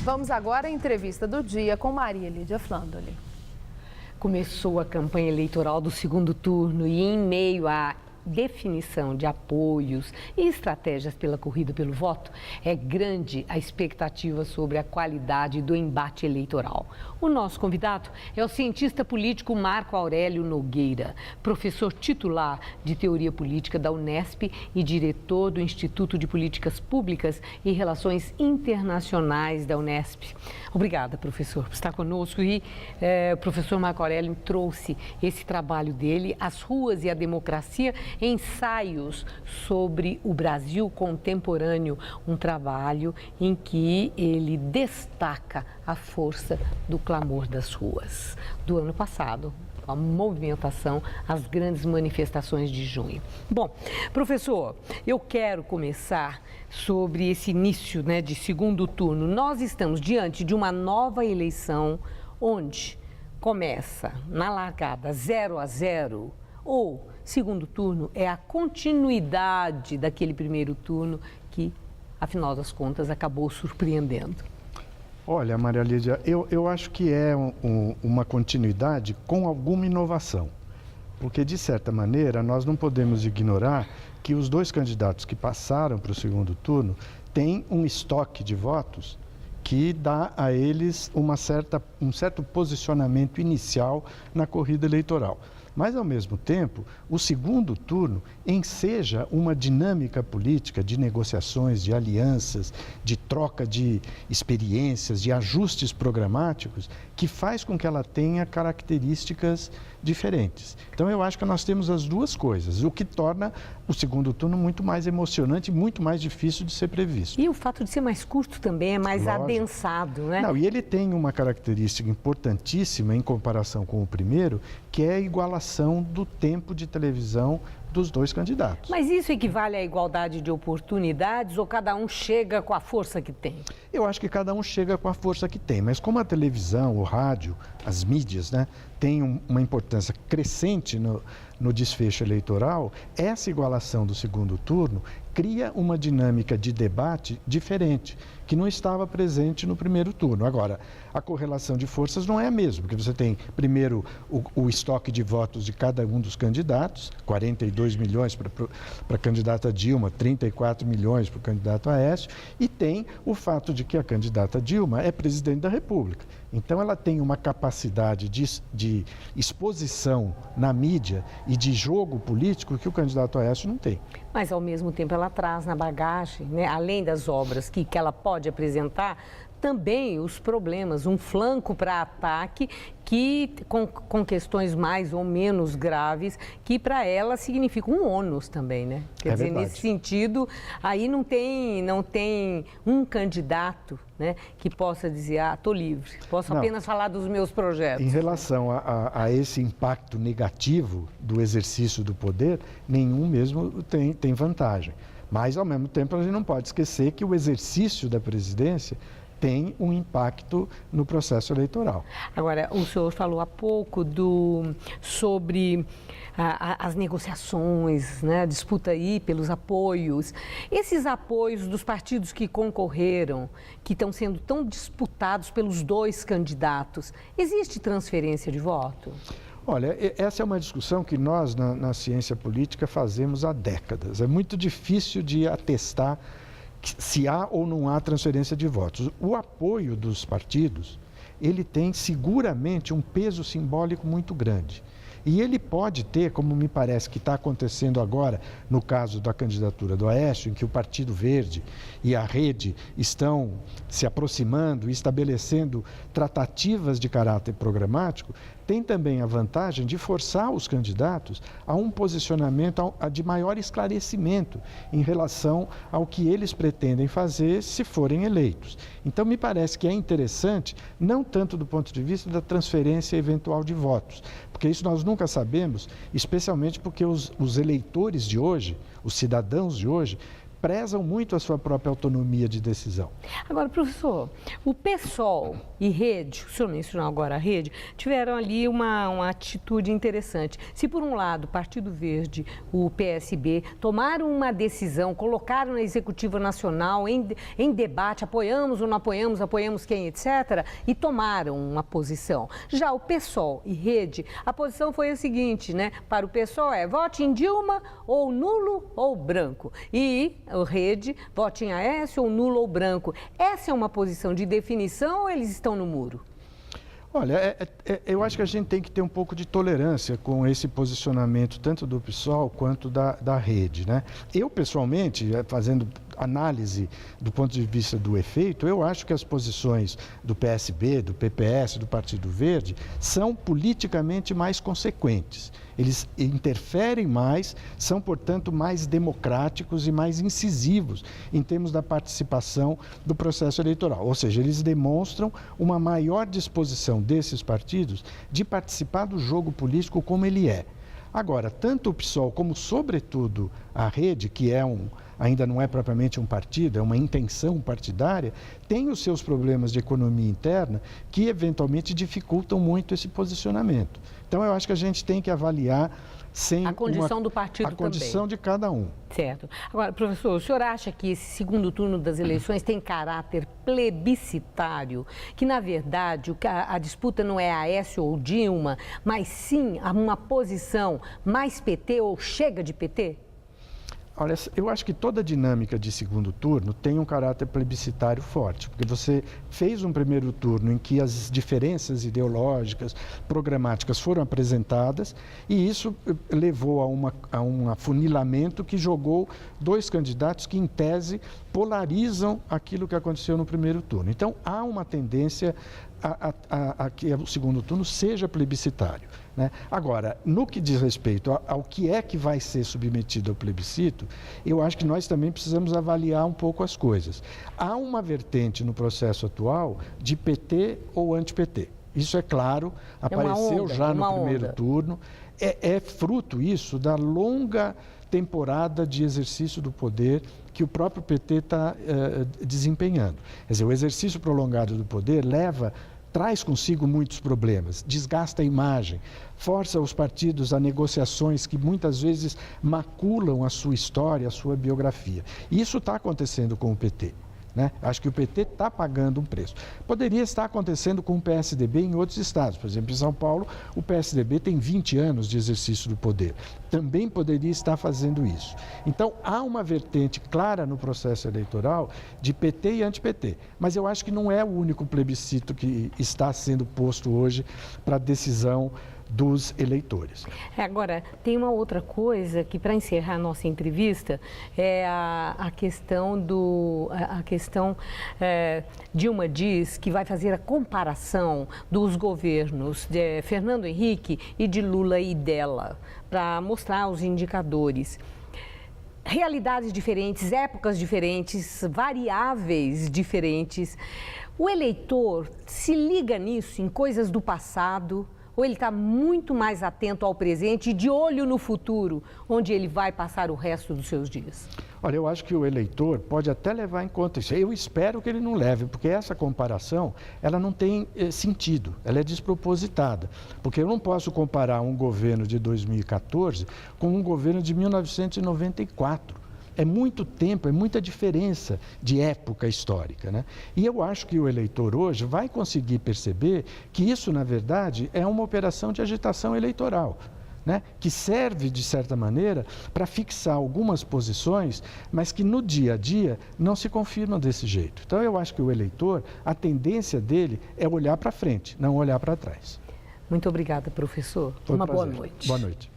Vamos agora à entrevista do dia com Maria Lídia Flandoli. Começou a campanha eleitoral do segundo turno e em meio à definição de apoios e estratégias pela corrida pelo voto, é grande a expectativa sobre a qualidade do embate eleitoral. O nosso convidado é o cientista político Marco Aurélio Nogueira, professor titular de Teoria Política da Unesp e diretor do Instituto de Políticas Públicas e Relações Internacionais da Unesp. Obrigada, professor, por estar conosco. E o professor Marco Aurélio trouxe esse trabalho dele, As Ruas e a Democracia, ensaios sobre o Brasil contemporâneo, um trabalho em que ele destaca a força do clamor das ruas. Do ano passado, a movimentação, as grandes manifestações de junho. Bom, professor, eu quero começar sobre esse início, de segundo turno. Nós estamos diante de uma nova eleição onde começa na largada 0-0 ou segundo turno é a continuidade daquele primeiro turno que, afinal das contas, acabou surpreendendo. Olha, Maria Lídia, eu acho que é uma continuidade com alguma inovação, porque, de certa maneira, nós não podemos ignorar que os dois candidatos que passaram para o segundo turno têm um estoque de votos que dá a eles um certo posicionamento inicial na corrida eleitoral. Mas, ao mesmo tempo, o segundo turno enseja uma dinâmica política de negociações, de alianças, de troca de experiências, de ajustes programáticos, que faz com que ela tenha características diferentes. Então, eu acho que nós temos as duas coisas, o que torna o segundo turno muito mais emocionante e muito mais difícil de ser previsto. E o fato de ser mais curto também, é mais adensado, né? Não, e ele tem uma característica importantíssima em comparação com o primeiro, que é a igualação do tempo de televisão dos dois candidatos. Mas isso equivale à igualdade de oportunidades ou cada um chega com a força que tem? Eu acho que cada um chega com a força que tem, mas como a televisão, o rádio, as mídias, têm uma importância crescente no desfecho eleitoral, essa igualação do segundo turno cria uma dinâmica de debate diferente, que não estava presente no primeiro turno. Agora, a correlação de forças não é a mesma, porque você tem, primeiro, o estoque de votos de cada um dos candidatos, 42 milhões para a candidata Dilma, 34 milhões para o candidato Aécio, e tem o fato de que a candidata Dilma é presidente da República. Então, ela tem uma capacidade de exposição na mídia e de jogo político que o candidato Aécio não tem. Mas, ao mesmo tempo, ela traz na bagagem, além das obras que ela pode apresentar, também os problemas, um flanco para ataque que, com questões mais ou menos graves, que para ela significa um ônus também, né? Quer dizer, verdade. Nesse sentido, aí não tem um candidato, que possa dizer, estou livre, posso apenas falar dos meus projetos. Em relação a esse impacto negativo do exercício do poder, nenhum mesmo tem vantagem. Mas, ao mesmo tempo, a gente não pode esquecer que o exercício da presidência tem um impacto no processo eleitoral. Agora, o senhor falou há pouco sobre as negociações, a disputa aí pelos apoios. Esses apoios dos partidos que concorreram, que estão sendo tão disputados pelos dois candidatos, existe transferência de voto? Olha, essa é uma discussão que nós, na ciência política, fazemos há décadas. É muito difícil de atestar se há ou não há transferência de votos. O apoio dos partidos, ele tem seguramente um peso simbólico muito grande. E ele pode ter, como me parece que está acontecendo agora, no caso da candidatura do Aécio, em que o Partido Verde e a Rede estão se aproximando e estabelecendo tratativas de caráter programático, tem também a vantagem de forçar os candidatos a um posicionamento de maior esclarecimento em relação ao que eles pretendem fazer se forem eleitos. Então, me parece que é interessante, não tanto do ponto de vista da transferência eventual de votos, porque isso nós nunca sabemos, especialmente porque os eleitores de hoje, os cidadãos de hoje, prezam muito a sua própria autonomia de decisão. Agora, professor, o PSOL e Rede, o senhor mencionou agora a Rede, tiveram ali uma atitude interessante. Se, por um lado, o Partido Verde, o PSB, tomaram uma decisão, colocaram na Executiva Nacional em debate, apoiamos ou não apoiamos, apoiamos quem, etc., e tomaram uma posição. Já o PSOL e Rede, a posição foi a seguinte, né? Para o PSOL é vote em Dilma ou nulo ou branco. E o Rede, vote em Aécio ou nulo ou branco. Essa é uma posição de definição ou eles estão no muro? Olha, eu acho que a gente tem que ter um pouco de tolerância com esse posicionamento, tanto do PSOL quanto da Rede, né? Eu, pessoalmente, fazendo análise do ponto de vista do efeito, eu acho que as posições do PSB, do PPS, do Partido Verde, são politicamente mais consequentes. Eles interferem mais, são, portanto, mais democráticos e mais incisivos em termos da participação do processo eleitoral. Ou seja, eles demonstram uma maior disposição desses partidos de participar do jogo político como ele é. Agora, tanto o PSOL como, sobretudo, a Rede, que ainda não é propriamente um partido, é uma intenção partidária, tem os seus problemas de economia interna que, eventualmente, dificultam muito esse posicionamento. Então, eu acho que a gente tem que avaliar sem a condição do partido a condição também. De cada um. Certo. Agora, professor, o senhor acha que esse segundo turno das eleições tem caráter plebiscitário? Que, na verdade, a disputa não é Aécio ou Dilma, mas sim uma posição mais PT ou chega de PT? Olha, eu acho que toda dinâmica de segundo turno tem um caráter plebiscitário forte, porque você fez um primeiro turno em que as diferenças ideológicas, programáticas foram apresentadas e isso levou a um afunilamento que jogou dois candidatos que, em tese, polarizam aquilo que aconteceu no primeiro turno. Então, há uma tendência a que o segundo turno seja plebiscitário, né? Agora, no que diz respeito ao que é que vai ser submetido ao plebiscito, eu acho que nós também precisamos avaliar um pouco as coisas. Há uma vertente no processo atual de PT ou anti-PT. Isso é claro, apareceu já no primeiro turno. É fruto isso da longa temporada de exercício do poder que o próprio PT está desempenhando. Quer dizer, o exercício prolongado do poder traz consigo muitos problemas, desgasta a imagem, força os partidos a negociações que muitas vezes maculam a sua história, a sua biografia. E isso está acontecendo com o PT. Né? Acho que o PT está pagando um preço. Poderia estar acontecendo com o PSDB em outros estados. Por exemplo, em São Paulo, o PSDB tem 20 anos de exercício do poder. Também poderia estar fazendo isso. Então, há uma vertente clara no processo eleitoral de PT e anti-PT. Mas eu acho que não é o único plebiscito que está sendo posto hoje para a decisão dos eleitores. Agora, tem uma outra coisa que, para encerrar a nossa entrevista, é a questão Dilma diz que vai fazer a comparação dos governos de Fernando Henrique e de Lula e dela, para mostrar os indicadores. Realidades diferentes, épocas diferentes, variáveis diferentes. O eleitor se liga nisso, em coisas do passado, ou ele está muito mais atento ao presente e de olho no futuro, onde ele vai passar o resto dos seus dias? Olha, eu acho que o eleitor pode até levar em conta isso. Eu espero que ele não leve, porque essa comparação, ela não tem sentido, ela é despropositada. Porque eu não posso comparar um governo de 2014 com um governo de 1994. É muito tempo, é muita diferença de época histórica, né? E eu acho que o eleitor hoje vai conseguir perceber que isso, na verdade, é uma operação de agitação eleitoral, né? Que serve, de certa maneira, para fixar algumas posições, mas que no dia a dia não se confirmam desse jeito. Então, eu acho que o eleitor, a tendência dele é olhar para frente, não olhar para trás. Muito obrigada, professor. Foi um uma prazer. Boa noite. Boa noite.